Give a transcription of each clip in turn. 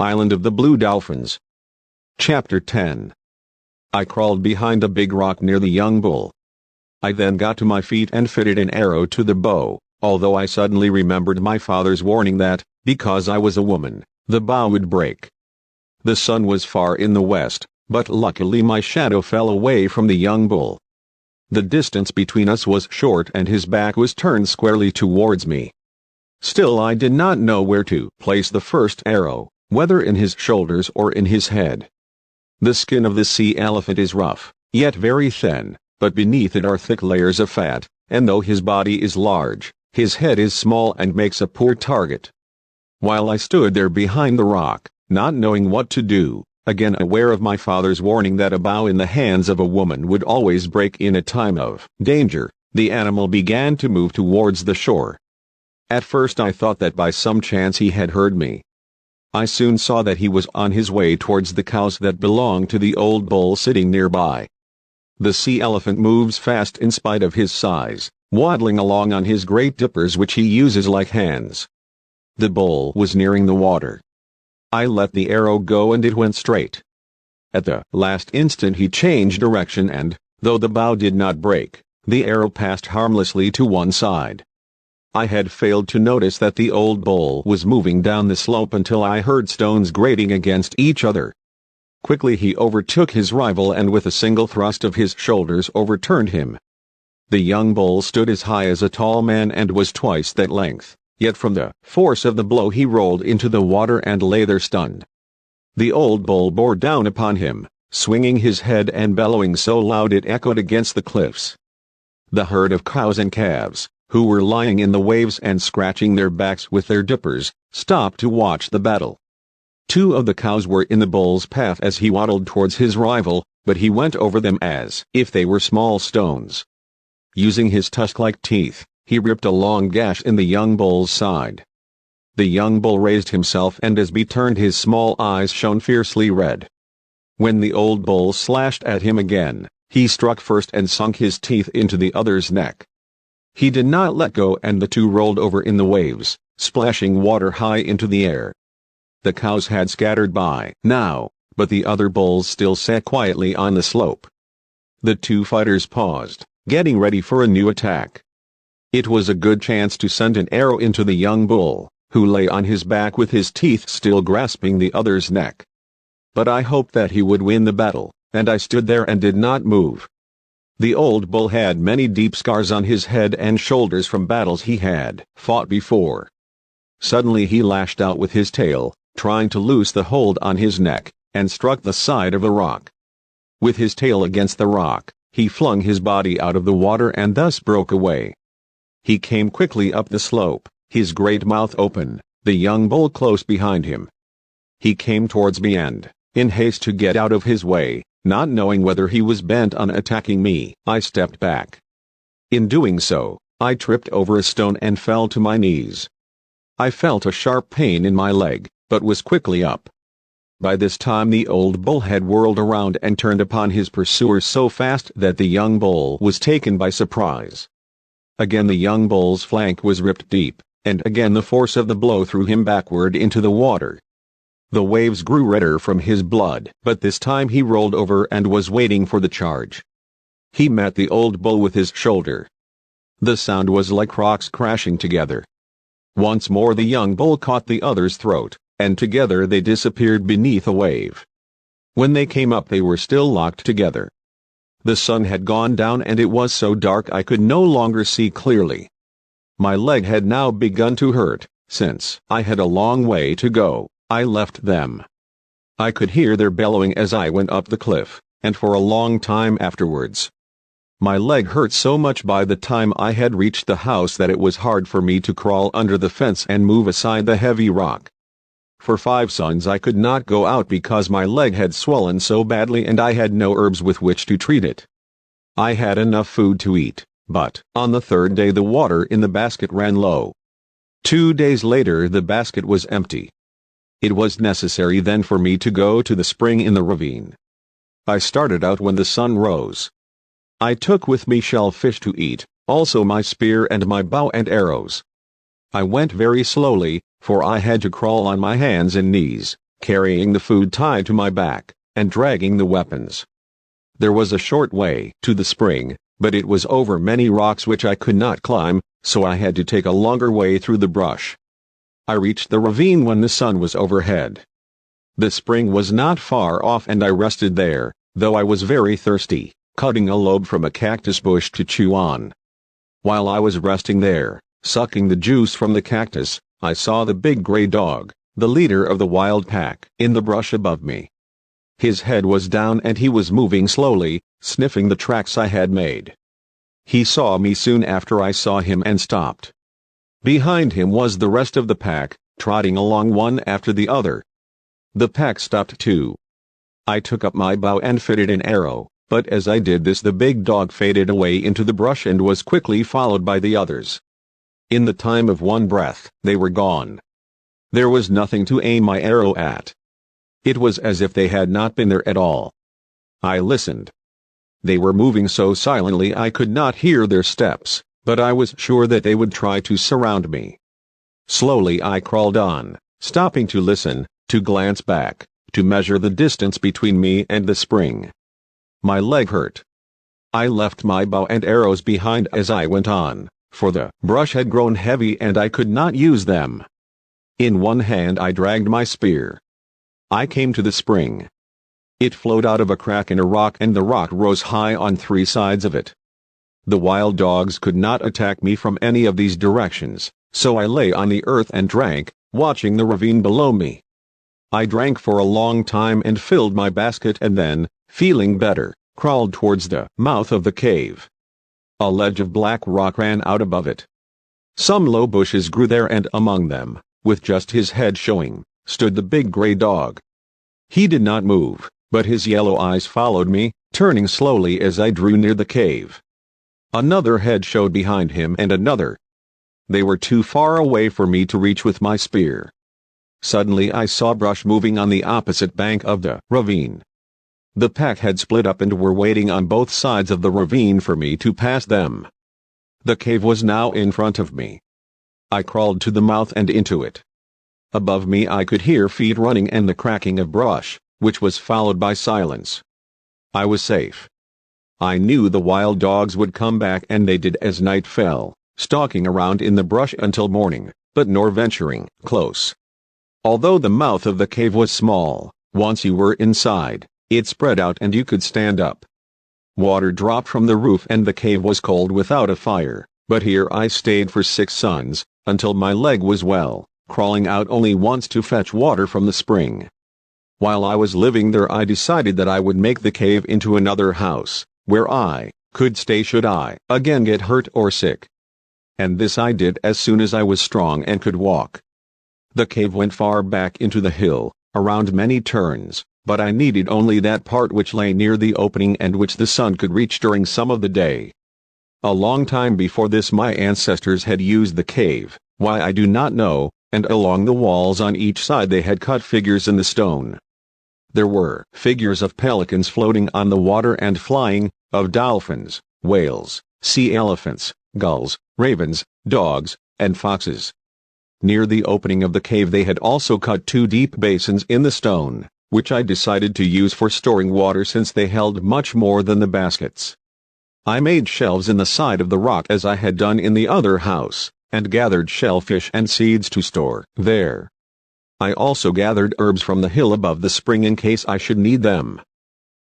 Island of the Blue Dolphins. Chapter 10. I crawled behind a big rock near the young bull. I then got to my feet and fitted an arrow to the bow, although I suddenly remembered my father's warning that, because I was a woman, the bow would break. The sun was far in the west, but luckily my shadow fell away from the young bull. The distance between us was short and his back was turned squarely towards me. Still, I did not know where to place the first arrow, whether in his shoulders or in his head. The skin of the sea elephant is rough, yet very thin, but beneath it are thick layers of fat, and though his body is large, his head is small and makes a poor target. While I stood there behind the rock, not knowing what to do, again aware of my father's warning that a bow in the hands of a woman would always break in a time of danger, the animal began to move towards the shore. At first I thought that by some chance he had heard me. I soon saw that he was on his way towards the cows that belonged to the old bull sitting nearby. The sea elephant moves fast in spite of his size, waddling along on his great dippers which he uses like hands. The bull was nearing the water. I let the arrow go and it went straight. At the last instant he changed direction and, though the bow did not break, the arrow passed harmlessly to one side. I had failed to notice that the old bull was moving down the slope until I heard stones grating against each other. Quickly he overtook his rival and with a single thrust of his shoulders overturned him. The young bull stood as high as a tall man and was twice that length, yet from the force of the blow he rolled into the water and lay there stunned. The old bull bore down upon him, swinging his head and bellowing so loud it echoed against the cliffs. The herd of cows and calves, who were lying in the waves and scratching their backs with their dippers, stopped to watch the battle. Two of the cows were in the bull's path as he waddled towards his rival, but he went over them as if they were small stones. Using his tusk-like teeth, he ripped a long gash in the young bull's side. The young bull raised himself and as he turned his small eyes shone fiercely red. When the old bull slashed at him again, he struck first and sunk his teeth into the other's neck. He did not let go and the two rolled over in the waves, splashing water high into the air. The cows had scattered by now, but the other bulls still sat quietly on the slope. The two fighters paused, getting ready for a new attack. It was a good chance to send an arrow into the young bull, who lay on his back with his teeth still grasping the other's neck. But I hoped that he would win the battle, and I stood there and did not move. The old bull had many deep scars on his head and shoulders from battles he had fought before. Suddenly he lashed out with his tail, trying to loose the hold on his neck, and struck the side of a rock. With his tail against the rock, he flung his body out of the water and thus broke away. He came quickly up the slope, his great mouth open, the young bull close behind him. He came towards me and, in haste to get out of his way, not knowing whether he was bent on attacking me, I stepped back. In doing so, I tripped over a stone and fell to my knees. I felt a sharp pain in my leg, but was quickly up. By this time the old bull had whirled around and turned upon his pursuers so fast that the young bull was taken by surprise. Again the young bull's flank was ripped deep, and again the force of the blow threw him backward into the water. The waves grew redder from his blood, but this time he rolled over and was waiting for the charge. He met the old bull with his shoulder. The sound was like rocks crashing together. Once more the young bull caught the other's throat, and together they disappeared beneath a wave. When they came up they were still locked together. The sun had gone down and it was so dark I could no longer see clearly. My leg had now begun to hurt, since I had a long way to go. I left them. I could hear their bellowing as I went up the cliff, and for a long time afterwards. My leg hurt so much by the time I had reached the house that it was hard for me to crawl under the fence and move aside the heavy rock. For 5 suns I could not go out because my leg had swollen so badly and I had no herbs with which to treat it. I had enough food to eat, but on the 3rd day the water in the basket ran low. 2 days later the basket was empty. It was necessary then for me to go to the spring in the ravine. I started out when the sun rose. I took with me shellfish to eat, also my spear and my bow and arrows. I went very slowly, for I had to crawl on my hands and knees, carrying the food tied to my back, and dragging the weapons. There was a short way to the spring, but it was over many rocks which I could not climb, so I had to take a longer way through the brush. I reached the ravine when the sun was overhead. The spring was not far off and I rested there, though I was very thirsty, cutting a lobe from a cactus bush to chew on. While I was resting there, sucking the juice from the cactus, I saw the big gray dog, the leader of the wild pack, in the brush above me. His head was down and he was moving slowly, sniffing the tracks I had made. He saw me soon after I saw him and stopped. Behind him was the rest of the pack, trotting along one after the other. The pack stopped too. I took up my bow and fitted an arrow, but as I did this the big dog faded away into the brush and was quickly followed by the others. In the time of one breath, they were gone. There was nothing to aim my arrow at. It was as if they had not been there at all. I listened. They were moving so silently I could not hear their steps, but I was sure that they would try to surround me. Slowly I crawled on, stopping to listen, to glance back, to measure the distance between me and the spring. My leg hurt. I left my bow and arrows behind as I went on, for the brush had grown heavy and I could not use them. In one hand I dragged my spear. I came to the spring. It flowed out of a crack in a rock and the rock rose high on three sides of it. The wild dogs could not attack me from any of these directions, so I lay on the earth and drank, watching the ravine below me. I drank for a long time and filled my basket and then, feeling better, crawled towards the mouth of the cave. A ledge of black rock ran out above it. Some low bushes grew there and among them, with just his head showing, stood the big gray dog. He did not move, but his yellow eyes followed me, turning slowly as I drew near the cave. Another head showed behind him and another. They were too far away for me to reach with my spear. Suddenly I saw brush moving on the opposite bank of the ravine. The pack had split up and were waiting on both sides of the ravine for me to pass them. The cave was now in front of me. I crawled to the mouth and into it. Above me I could hear feet running and the cracking of brush, which was followed by silence. I was safe. I knew the wild dogs would come back and they did as night fell, stalking around in the brush until morning, but nor venturing close. Although the mouth of the cave was small, once you were inside, it spread out and you could stand up. Water dropped from the roof and the cave was cold without a fire, but here I stayed for 6 suns, until my leg was well, crawling out only once to fetch water from the spring. While I was living there I decided that I would make the cave into another house, where I could stay should I again get hurt or sick. And this I did as soon as I was strong and could walk. The cave went far back into the hill, around many turns, but I needed only that part which lay near the opening and which the sun could reach during some of the day. A long time before this my ancestors had used the cave, why I do not know, and along the walls on each side they had cut figures in the stone. There were figures of pelicans floating on the water and flying, of dolphins, whales, sea elephants, gulls, ravens, dogs, and foxes. Near the opening of the cave they had also cut 2 deep basins in the stone, which I decided to use for storing water since they held much more than the baskets. I made shelves in the side of the rock as I had done in the other house, and gathered shellfish and seeds to store there. I also gathered herbs from the hill above the spring in case I should need them.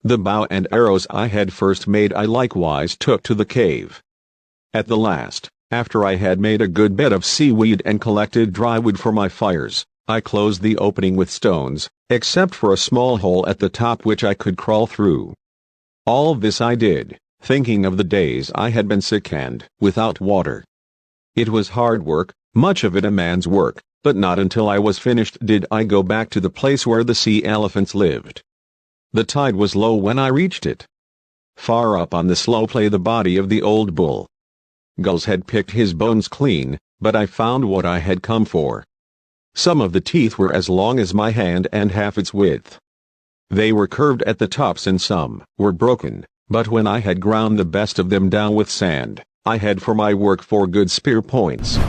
The bow and arrows I had first made I likewise took to the cave. At the last, after I had made a good bed of seaweed and collected dry wood for my fires, I closed the opening with stones, except for a small hole at the top which I could crawl through. All this I did, thinking of the days I had been sick and without water. It was hard work, much of it a man's work, but not until I was finished did I go back to the place where the sea elephants lived. The tide was low when I reached it. Far up on the slope lay the body of the old bull. Gulls had picked his bones clean, but I found what I had come for. Some of the teeth were as long as my hand and half its width. They were curved at the tops and some were broken, but when I had ground the best of them down with sand, I had for my work 4 good spear points.